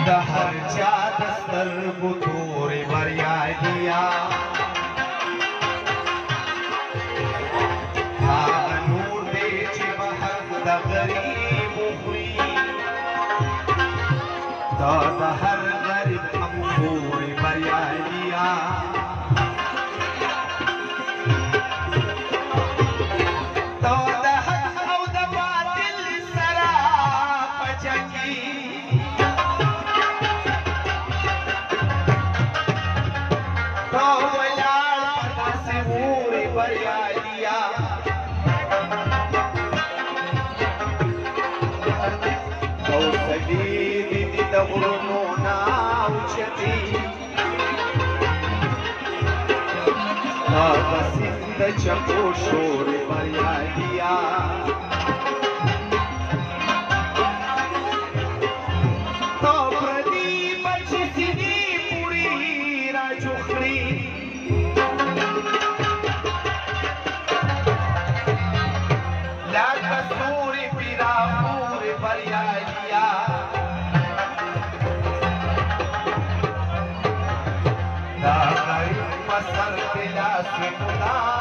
د هر چا د سترګو تورې بریالیا هغه نور دی چې په حق د غریب خوري دا د هر غریب هم تورې بریالیا د چکو شور بریالیا تو پردی بچی سیدی پوری را چخری لا کسوری پیرا پور بریالیا دا غیر مسر دلا سے خدا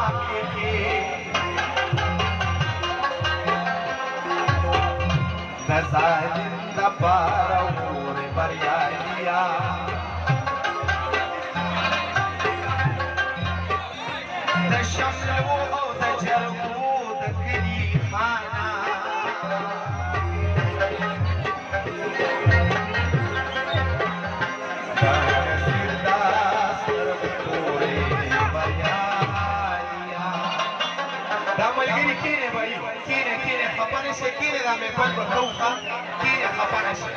ظالم د پاره ور بریالیا د شملو او د جرګو د کلی خانه دا ملګری کینه بھائی کینه خپانه شي کینه دا مې په توخه کینه خپانه شي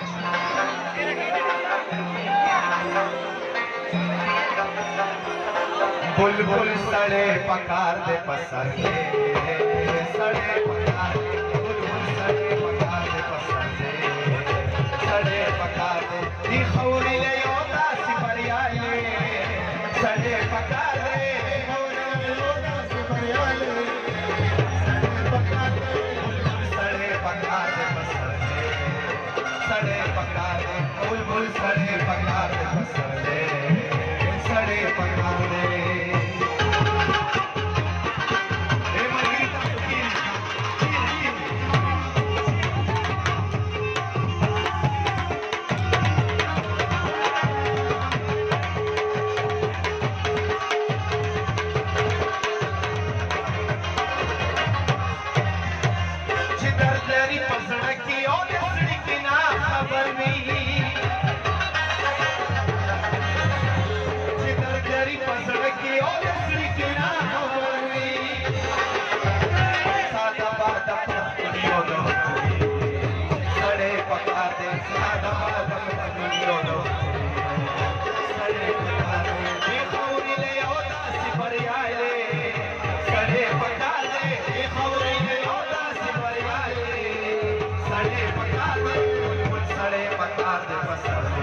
بلبل سړې پکار دې پسر دې سړې پکار بلبل سړې پکار دې پسر دې سړې پکار دې دی خوري له یو داسې بریالي سړې پکار دې बुलबुल सड़े पगार सड़े सड़े पगार जिधर तेरी पसंद की और की ना खबर नहीं सड़े पकार दे बसर